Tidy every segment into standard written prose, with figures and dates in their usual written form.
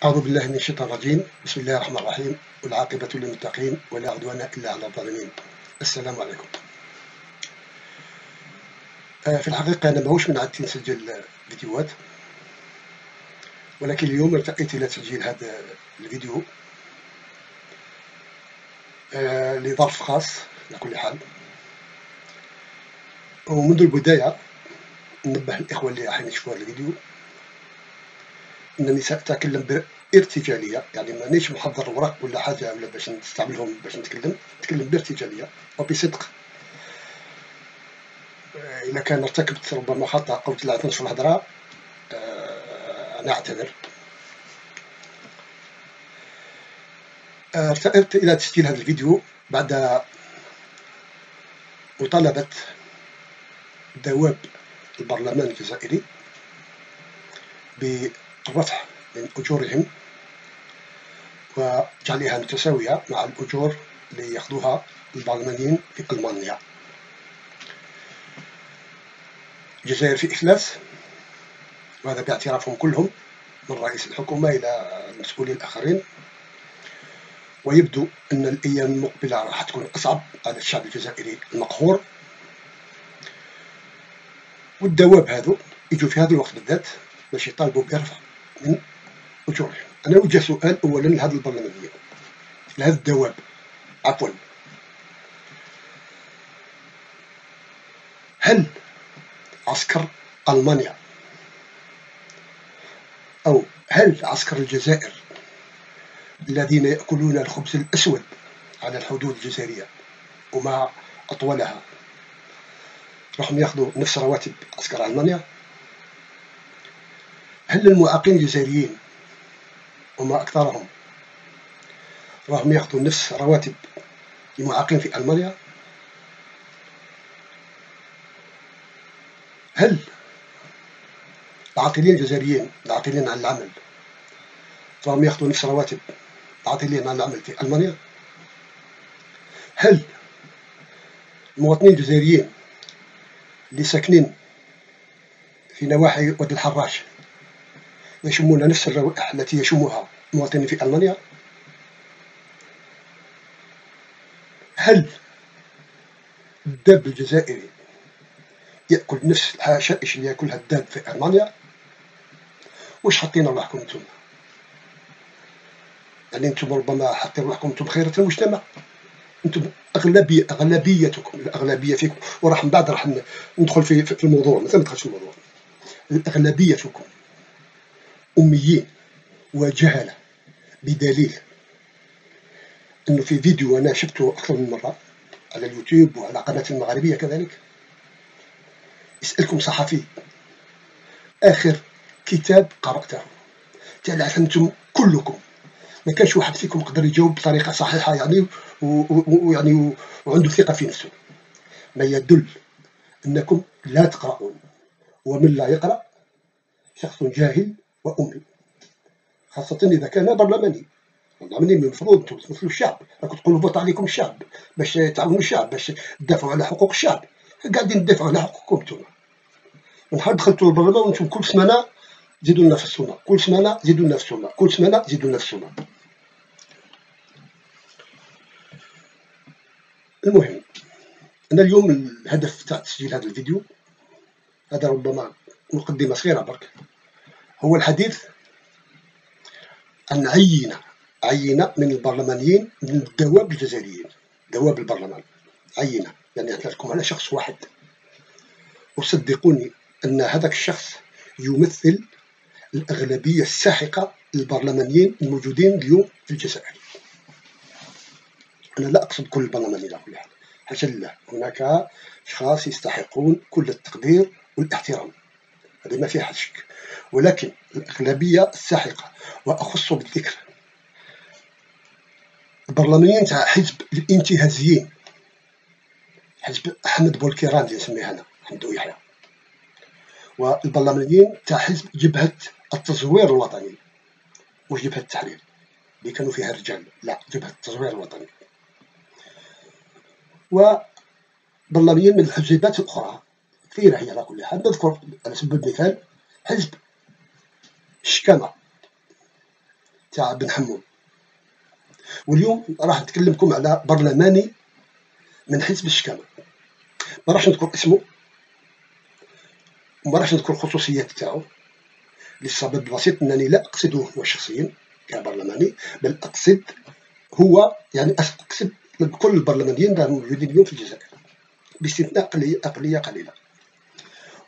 أعوذ بالله من الشيطان الرجيم. بسم الله الرحمن الرحيم، والعاقبة للمتقين ولا عدوان إلا على الظالمين. السلام عليكم. في الحقيقة أنا ماهوش من عادتي نسجل فيديوهات، ولكن اليوم ارتقيت إلى تسجيل هذا الفيديو لظرف خاص على كل حال. ومنذ البداية ننبه الإخوة اللي راح يشوفوا هذا الفيديو أنني سأتكلم بارتجالية، يعني مانيش محضر ورق ولا حاجة ولا باش نستعملهم باش نتكلم بارتجالية وبصدق. إذا كان ارتكبت ربما خطأ أو طلعت نصف الهضرة أنا أعتذر. ارتقيت إلى تسجيل هذا الفيديو بعد مطالبة دواب البرلمان الجزائري بالرفع من أجورهم وجعلها متساوية مع الأجور اللي يأخذوها البرلمانيين في ألمانيا. الجزائر في إفلاس، وهذا باعترافهم كلهم من رئيس الحكومة إلى المسؤولين الآخرين، ويبدو أن الأيام المقبلة راح تكون أصعب على الشعب الجزائري المقهور. والدواب هذو يجوا في هذا الوقت بالذات باش يطالبوا برفع من أجورهم. أنا وجه سؤال أولا لهذا البرلمانيين، لهذا الدواب عفوا، هل عسكر ألمانيا أو هل عسكر الجزائر الذين يأكلون الخبز الأسود على الحدود الجزائرية وما أطولها راهم ياخذوا نفس رواتب عسكر ألمانيا؟ هل المعاقين الجزائريين وما أكثرهم راهم ياخذوا نفس رواتب المعاقين في ألمانيا؟ هل العاطلين الجزائريين العاطلين عن العمل راهم ياخذوا نفس رواتب العاطلين عن العمل في ألمانيا؟ هل المواطنين الجزائريين اللي ساكنين في نواحي وادي الحراش يشمون نفس الروائح التي يشمها المواطنين في ألمانيا؟ هل الداب الجزائري يأكل نفس الحشائش اللي يأكلها الداب في ألمانيا؟ واش حاطين روحكم انتم؟ يعني انتم ربما حاطين روحكم انتم خيرة المجتمع، انتم أغلبيتكم الأغلبية فيكم، وراح من بعد راح ندخل في الموضوع، مثلا ما ندخلش في الموضوع. الأغلبية فيكم أميين وجهلة، بدليل أنه في فيديو أنا شفته أكثر من مرة على اليوتيوب وعلى قناة المغربية كذلك، يسألكم صحفي آخر كتاب قرأته، أنتم كلكم ما كانش واحد فيكم قدر يجاوب بطريقة صحيحة يعني ويعني وعنده ثقة في نفسه، ما يدل أنكم لا تقرؤون، ومن لا يقرأ شخص جاهل وأمي، خاصة إذا كان برلماني. البرلماني المفروض أنتم تمثلوا الشعب، راكم تقولوا فوت عليكم الشعب باش تعاونوا الشعب، باش تدافعوا على حقوق الشعب. قاعدين تدافعوا على حقوقكم أنتم. من نهار دخلتوا البرلمان وأنتم كل سمانة زيدوا لنا في السنة، كل سمانة زيدوا لنا في السنة، كل سمانة زيدوا لنا في السنة. المهم أنا اليوم الهدف تاع تسجيل هذا الفيديو هذا ربما مقدمة صغيرة برك، هو الحديث عن عينة من البرلمانيين من الدواب الجزائريين، دواب البرلمان عينة، يعني أتكلم على شخص واحد، وصدقوني أن هذاك الشخص يمثل الأغلبية الساحقة للبرلمانيين الموجودين اليوم في الجزائر. أنا لا أقصد كل البرلمانيين على كل حال، حاشا لله، هناك أشخاص يستحقون كل التقدير والاحترام، هذا ما فيها شك، ولكن الأغلبية الساحقة، وأخص بالذكر البرلمانيين تاع حزب الانتهازيين، حزب أحمد بولكيران اللي نسميه أنا حمدو يحيى، والبرلمانيين تاع حزب جبهة التزوير الوطني، مش جبهة التحرير اللي كانوا فيها رجال، لا، جبهة التزوير الوطني، وبرلمانيين من الحزبات الأخرى كثيرة هي على كل حال. نذكر على سبيل المثال حزب الشكامة، تاع بن حمون. واليوم راح نتكلمكم على برلماني من حزب الشكامة. ما راحش نذكر اسمه وما راحش نذكر الخصوصيات تاعو، للسبب البسيط انني لا اقصده هو شخصيا كبرلماني، بل اقصد هو يعني اقصد كل البرلمانيين الموجودين اليوم في الجزائر باستثناء اقليه قليله.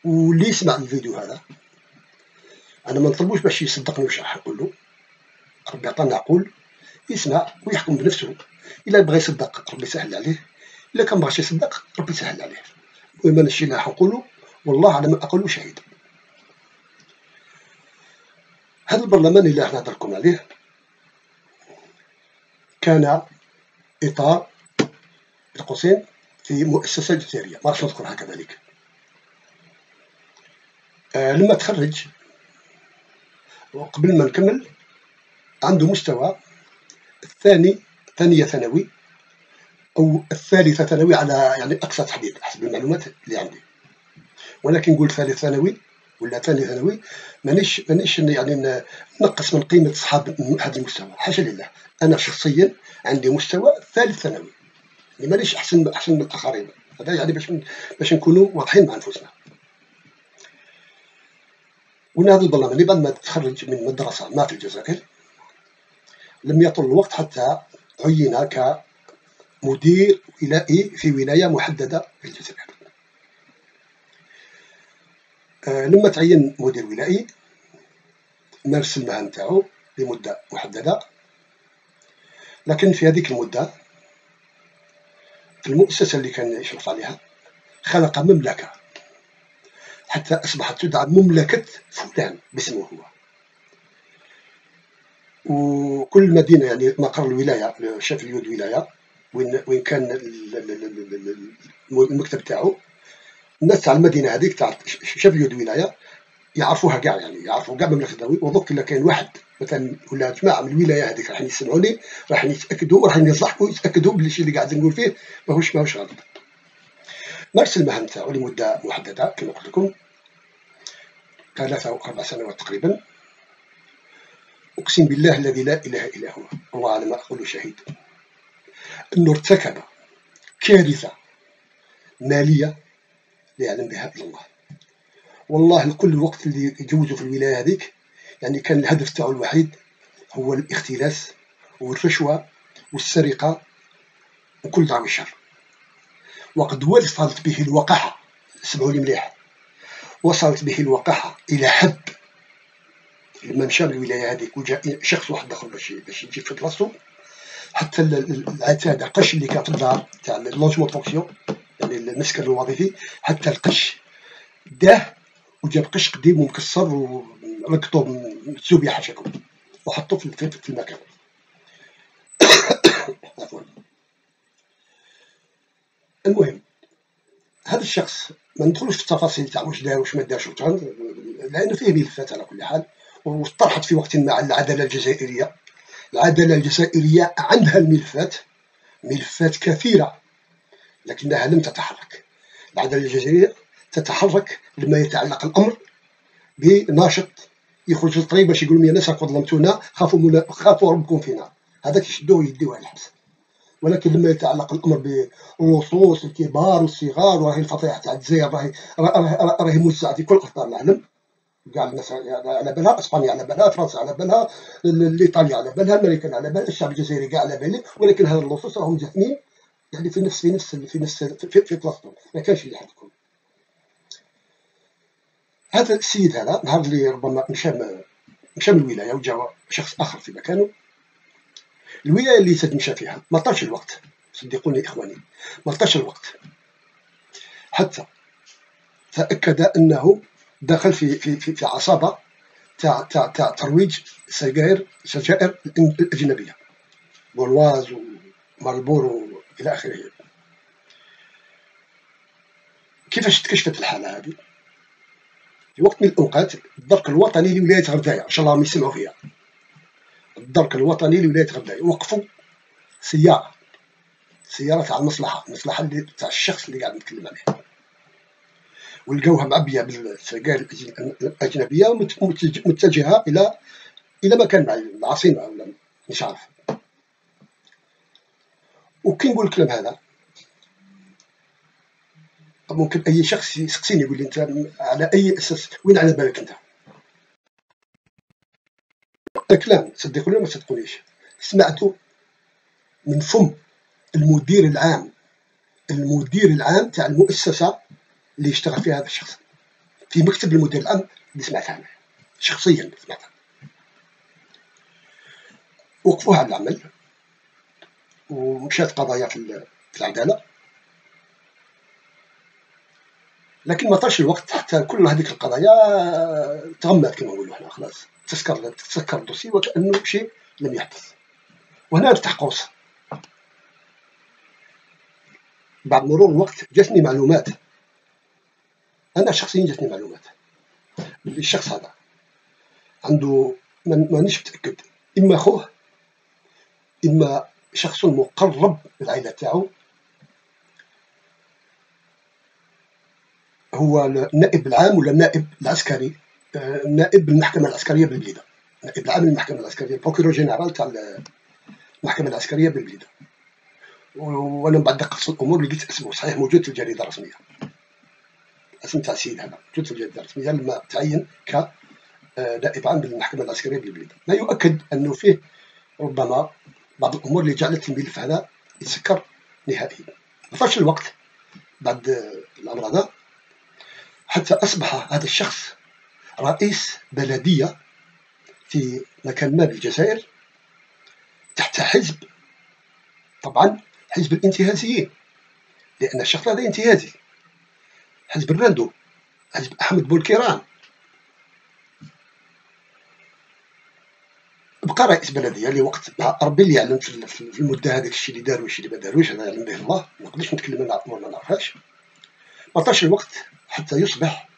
واللي يسمع الفيديو هذا انا ما نطلبوش باش يصدقني واش راح نقول له، ربي عطانا عقول يسمع ويحكم بنفسه. الا بغى يصدق ربي يسهل عليه، الا كان بغاش يصدق ربي يسهل عليه. المهم انا الشيء اللي راح نقوله والله على ما اقول شهيد. هذا البرلمان اللي راح نهضر لكم عليه كان اطار بين قوسين في مؤسسه جزائريه، ما راح نذكرها كذلك. لما تخرج وقبل ما نكمل عنده مستوى ثانية ثانوي أو الثالثة ثانوي على يعني أقصى تحديد حسب المعلومات اللي عندي، ولكن نقول ثالث ثانوي ولا ثاني ثانوي مانيش يعني نقص من قيمة أصحاب هذا المستوى، حاشا لله. أنا شخصيا عندي مستوى ثالث ثانوي، يعني مانيش أحسن من الآخرين، هذا يعني باش نكونوا واضحين مع أنفسنا. وهذا البرلماني بعد ما تخرج من مدرسة ما في الجزائر لم يطل الوقت حتى عين كمدير ولائي في ولاية محددة في الجزائر. لما تعين مدير ولائي مارس المهام تاعو لمدة محددة، لكن في هذيك المدة في المؤسسة اللي كان يشرف عليها خلق مملكة حتى أصبحت تدعى مملكة فلان باسمه هو. وكل مدينة يعني مقر الولاية شاف اليود ولاية وين كان المكتب تاعو، الناس تاع المدينة هذيك تاع شاف اليود ولاية يعرفوها كاع، يعني يعرفوا كاع مملكة الدولي. ودوك إلا كاين واحد مثلا ولا جماعة من الولاية هذيك راح يسمعوني راح يتأكدوا وراح يصلحوا يتأكدوا بلي الشيء اللي قاعد نقول فيه ماهوش غلط. مارس المهام تاعو لمدة محددة كما قلت لكم 3 أو 4 سنوات تقريبا. أقسم بالله الذي لا إله إلا هو، الله على ما أقول شهيد، أنه ارتكب كارثة مالية لا يعلم بها إلا الله. والله كل الوقت اللي يجوزه في الولاية هذيك يعني كان الهدف تاعو الوحيد هو الاختلاس والرشوة والسرقة وكل دعوة الشر. وقد وصلت به الوقاحة، اسمعوا لي مليح، وصلت به الوقاحة إلى حد لما مشى للولاية هذيك وجاء شخص واحد دخل باش يجيب في بلاصتو، حتى العتادة قش اللي كان في الدار تاع اللوجمون فونكسيون يعني المسكن الوظيفي، حتى القش داه وجاب قش قديم ومكسر وركضو متسوبيا حاشاكم وحطوه في المكان. عفوا. المهم هذا الشخص ما ندخلوش في التفاصيل تاع واش دار واش ما دارش لأنه فيه ملفات على كل حال، وطرحت في وقت ما على العدالة الجزائرية. العدالة الجزائرية عندها ملفات كثيرة لكنها لم تتحرك. العدالة الجزائرية تتحرك لما يتعلق الأمر بناشط يخرج للطريق باش يقول يا ناس قد ظلمتونا خافوا ربكم فينا، هذاك يشدوه يديوه الحبس. ولكن لما يتعلق الامر باللصوص الكبار والصغار، وراهي الفضيحه تاع الجزائر راهي موسعه في كل اقطار العالم، كاع الناس على بالها، اسبانيا على بالها، فرنسا على بالها، ايطاليا على بالها، الامريكان على بالها، الشعب الجزائري كاع على باله، ولكن هذا اللصوص راهم جاثمين يعني في نفس بلاصتهم، ما كانش اللي يحدكم. هذا السيد هذا نهار اللي ربما مشى من الولايه وجا شخص اخر في مكانه، الولايه اللي تمشى فيها ما طالش الوقت، صدقوني اخواني ما طالش الوقت حتى تاكد انه دخل في عصابه تاع ترويج سجائر الاجنبيه، بولواز ومارلبورو الى اخره. كيفاش تكشفت الحاله هذه؟ في وقت من الاوقات الدرك الوطني لولايه غردايه، ان شاء الله راهم يسمعوا فيها، الدرك الوطني لولايه غردايه وقفوا سياره تاع المصلحه اللي تاع الشخص اللي قاعد نتكلم عليه، ولقوها معبيه بالسجائر الاجنبيه متجهه الى الى ما كان مع العاصمه ولا مش عارف. وكي نقول الكلام هذا ممكن اي شخص يسقسيني يقول لي انت على اي اساس، وين على بالك انت؟ كلام صدقوني ما تصدقونيش، سمعته من فم المدير العام، المدير العام تاع المؤسسه اللي يشتغل فيها هذا الشخص، في مكتب المدير العام اللي سمعتها انا شخصيا سمعتها. وقفوها على العمل ومشات قضايا في العداله، لكن ما طاش الوقت حتى كل هذيك القضايا تغمات كما نقولوا حنا، خلاص تسكر الدوسي وكأنه شيء لم يحدث. وهنا افتح قوس، بعد مرور الوقت جاتني معلومات، انا شخصيا جاتني معلومات باللي الشخص هذا عنده، مانيش متاكد، اما خوه اما شخص مقرب للعائله تاعو، هو النائب العام ولا النائب العسكري، نائب المحكمه العسكريه بالبليده، نائب العام للمحكمه العسكريه، البروكيرور جينيرال تاع المحكمه العسكريه بالبليده. وانا بعد دققت الامور لقيت اسمه صحيح موجود في الجريده الرسميه، اسم تاع السيد هذا موجود في الجريده الرسميه لما تعين كنائب عام للمحكمه العسكريه بالبليده، ما يؤكد انه فيه ربما بعض الامور اللي جعلت الملف هذا يتسكر نهائيا. ما فاش الوقت بعد الامر هذا حتى اصبح هذا الشخص رئيس بلديه في مكان ما بالجزائر تحت حزب، طبعا حزب الانتهازيين، لان الشخص هذا انتهازي، حزب الراندو، حزب احمد بولكيران. بقى رئيس بلديه لوقت مع ربي اللي يعلم في المده هذيك الشيء اللي دار والشيء اللي ما داروش، هذا يعلم به الله، ما نقدرش نتكلم على امور ما نعرفهاش. ما طاش الوقت حتى يصبح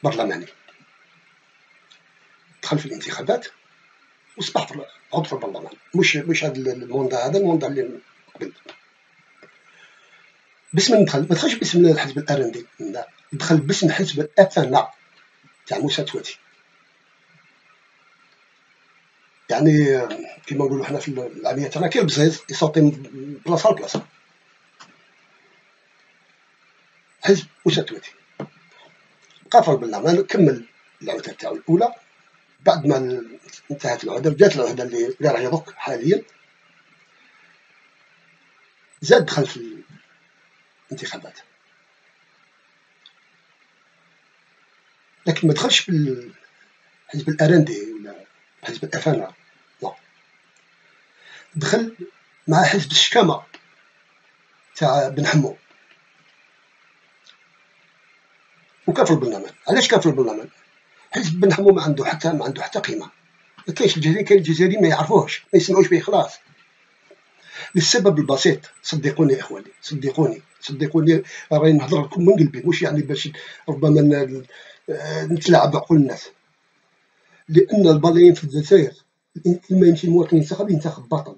برلماني، دخل في الانتخابات وصبح عضو في البرلمان، مش هذا الموندا، هذا الموندا اللي قبل. باسم دخل، ما دخلش باسم الحزب الارندي، لا، دخل باسم حزب الافنا تاع موسى تواتي. يعني كيما نقولوا حنا في العاميه تاعنا كي البزيز يصوتي من بلاصه لبلاصه، حزب موسى تواتي بقى في البرلمان، كمل العهده تاعو الاولى، بعد ما انتهت العهده جات العهده اللي راه يضك حاليا، زاد دخل في الانتخابات، لكن ما دخلش بالحزب الارندي ولا حزب الافانا، لا، دخل مع حزب الشكامه تاع بن حمو، وكان في البرلمان. علاش كان في البرلمان؟ حزب بن حمو ما عنده حتى قيمه، ما كاينش الجزائريين، كاين الجزائريين ما يعرفوهش، ما يسمعوش به خلاص، للسبب البسيط، صدقوني يا اخواني، صدقوني راني نهضر لكم من قلبي، مش يعني باش ربما نتلاعب بعقول الناس، لان الباليين في الجزائر لما يمشي مواطن ينتخب باطل،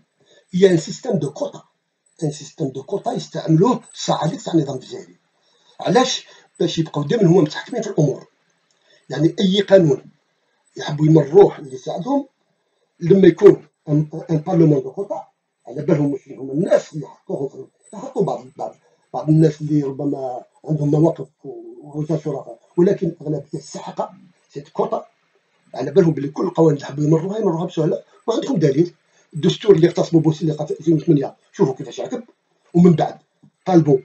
هي ان سيستم دو كوطا، ان سيستم دو كوطا يستعملوه الصعاليك تاع النظام الجزائري. علاش؟ باش يبقاو دائما هما متحكمين في الامور، يعني اي قانون يحبوا يمروه اللي يساعدهم، لما يكون ان بارلمان دو كوطا، على بالهم واش هما الناس اللي يحطوا بعض الناس اللي ربما عندهم مواقف ووجهه شرفاء، ولكن الاغلبيه الساحقه سيت كوطا، على بالهم بلي كل القوانين اللي حبوا يمروها بسهوله. وعندكم دليل، الدستور اللي اغتصبوا بوسيليقه في 2008 شوفوا كيفاش عقب، ومن بعد طالبوا،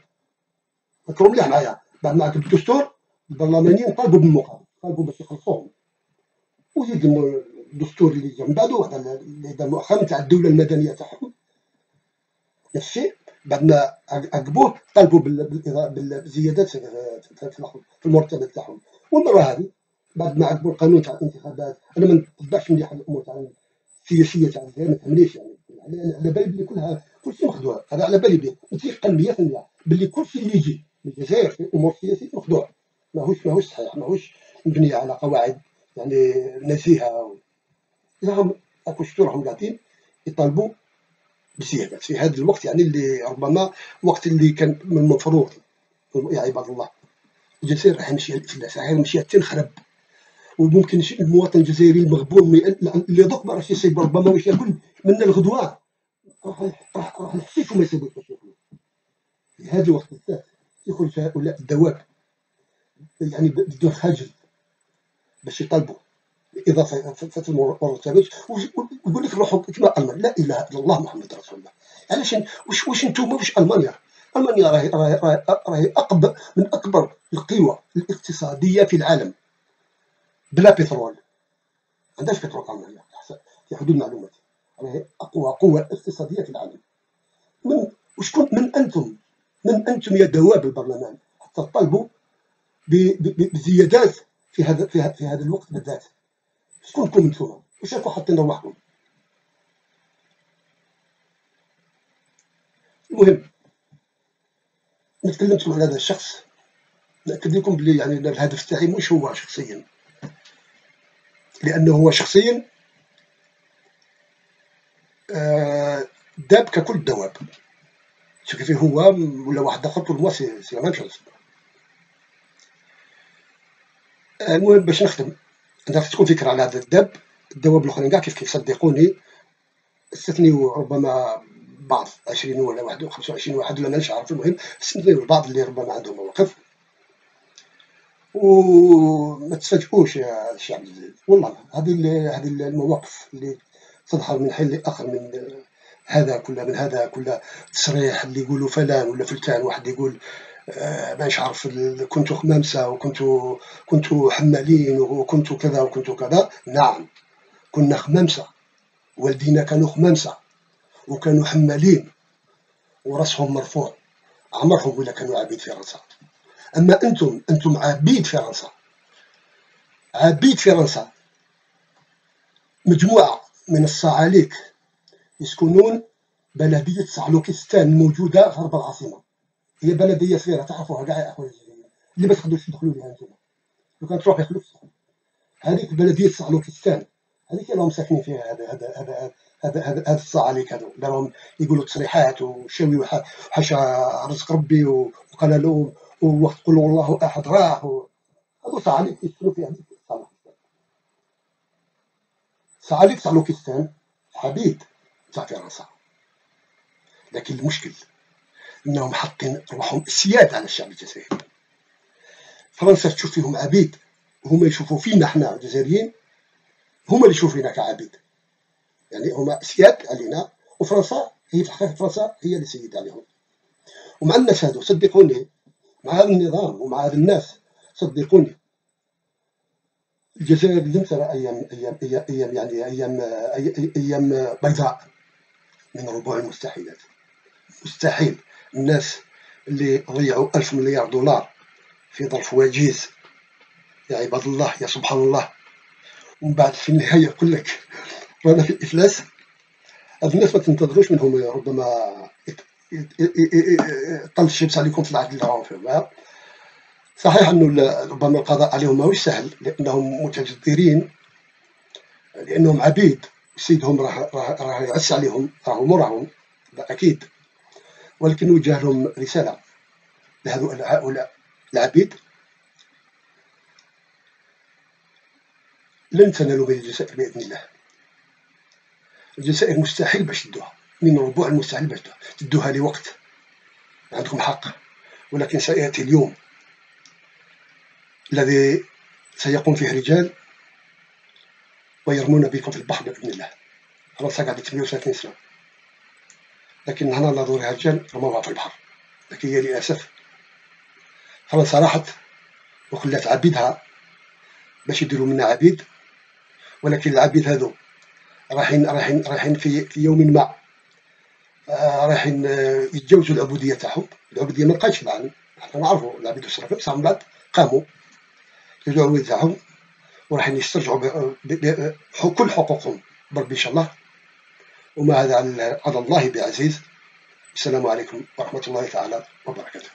فكروا مليح معايا، بعد ما عقب الدستور البرلمانيين طالبوا بالمقابل، طالبوا باش يخلصوهم، وزيد الدستور اللي جا من بعدو هذا اللي دار مؤخرا تاع الدوله المدنيه تاعهم نفس الشيء، بعد ما عقبوه طالبوا بالزيادات في المرتبات تاعهم. والمره هذه بعد ما عقبوا القانون تاع الانتخابات، انا ما نتبعش مليح الامور تاع السياسيه تاع الجزائر، ما تهمنيش يعني، على بالي بلي كلشي مخدوع، هذا على بالي به، متيقن 100% بلي كلشي اللي يجي من الجزائر في الامور السياسيه مخدوع، ماهوش صحيح، ماهوش مبني على قواعد يعني نزيهه. راهم راكم شفتوا راهم قاعدين يطالبوا بزيادات في هذا الوقت، يعني اللي ربما وقت اللي كان من المفروض يا عباد الله الجزائر راح مشي الافلاس، راح مشي تنخرب، وممكن المواطن الجزائري المغبون اللي دوك ما راهش يصيب ربما واش ياكل من الغدوه راح نحسيك وما يصيبوش واش ياكلوا. في هذا الوقت بالذات يخرج هؤلاء الدواب يعني بدون خجل باش يطالبوا إضافة المرتبات ويقول لك روحوا كما ألمانيا. لا إله إلا الله محمد رسول الله. علاش واش نتوما واش ألمانيا؟ ألمانيا راهي من أكبر القوى الاقتصادية في العالم بلا بترول. ما عندهاش بترول ألمانيا في حدود معلوماتي. راهي أقوى قوة اقتصادية في العالم. وشكون من أنتم يا دواب البرلمان حتى تطالبوا بزيادات في هذا الوقت بالذات؟ شكونكم انتوما؟ واش راكم حاطين رواحكم؟ المهم نتكلم على هذا الشخص، نأكد لكم بلي يعني الهدف تاعي مش هو شخصيا، لأنه هو شخصيا داب ككل الدواب. شوف كيف هو ولا واحد آخر بور موا سي لا ميم شوز. المهم باش نختم نعرف تكون فكرة على هذا الدواب الآخرين كاع كيف صدقوني استثنيوا ربما بعض 20 ولا 25 واحد ولا مانيش عارف. المهم استثنيوا البعض اللي ربما عندهم مواقف. وما تفاجئوش يا الشعب الجزائري، والله هذه المواقف اللي تظهر من حين لآخر، من هذا كله تصريح اللي يقولوا فلان ولا فلتان، واحد يقول مانيش عارف كنتو خمامسة وكنتو حمالين وكنتو كذا وكنتو كذا. نعم كنا خمامسة، والدينا كانوا خمامسة وكانوا حمالين وراسهم مرفوع عمرهم ولا كانوا عبيد في فرنسا. أما أنتم عبيد فرنسا، عبيد فرنسا. مجموعة من الصعاليك يسكنون بلدية صعلوكستان الموجودة غرب العاصمة. هي بلدية صغيرة تعرفوها كاع يا أخويا الجزائريين اللي ما تقدروش تدخلوا ليها انتوما، لو كان تروح يخلوك تدخل. هذيك بلدية صعلوكستان هذيك راهم ساكنين فيها هذا الصعاليك هذو اللي راهم يقولوا تصريحات وشاوي حاشا رزق ربي وقال له ووقت قل الله احد راح هذو صعاليك يسكنوا فيها صعلوكستان. صعاليك صعلوكستان عبيد تاع فرنسا، لكن المشكل انهم حاطين روحهم سياد على الشعب الجزائري. فرنسا تشوف فيهم عبيد وهما يشوفوا فينا احنا الجزائريين، هما اللي يشوفوا فينا كعبيد، يعني هما سياد علينا. وفرنسا هي في الحقيقة فرنسا هي اللي سيد عليهم. ومع الناس هذو صدقوني، مع هذا النظام ومع هذا الناس صدقوني، الجزائر لم ترى أيام بيضاء من ربوع المستحيلات. مستحيل الناس اللي ضيعوا 1000 مليار دولار في ظرف وجيز يا عباد الله يا سبحان الله، ومن بعد في النهاية يقول لك رانا في الإفلاس. هاد الناس ما تنتظروش منهم ربما طل الشمس عليكم في العهد اللي راهم فيه. صحيح أنه ربما القضاء عليهم ماهوش سهل لأنهم متجذرين، لأنهم عبيد سيدهم راه يعس عليهم، راهو موراهم أكيد. ولكن نوجه لهم رسالة لهؤلاء العبيد: لن تنالوا من الجزائر بإذن الله. الجزائر مستحيل باش تدوها، من ربوع المستحيل باش تدوها لوقت، عندكم حق، ولكن سيأتي اليوم الذي سيقوم فيه رجال ويرمون بكم في البحر بإذن الله. فرنسا قعدت 130 سنة، لكن هنا نظر رجال رموها في البحر. لكن هي للأسف فرنسا راحت وخلات عبيدها باش يديروا منا عبيد، ولكن العبيد هذو رايحين في يوم ما رايحين يتجاوزوا العبودية تاعهم. العبودية ما بقاتش في العالم، حنا نعرفوا العبيد والسرافة، بصح من بعد قاموا العبودية تاعهم ورايحين يسترجعوا كل حقوقهم بربي إن شاء الله. وما هذا على الله بعزيز. السلام عليكم ورحمة الله تعالى وبركاته.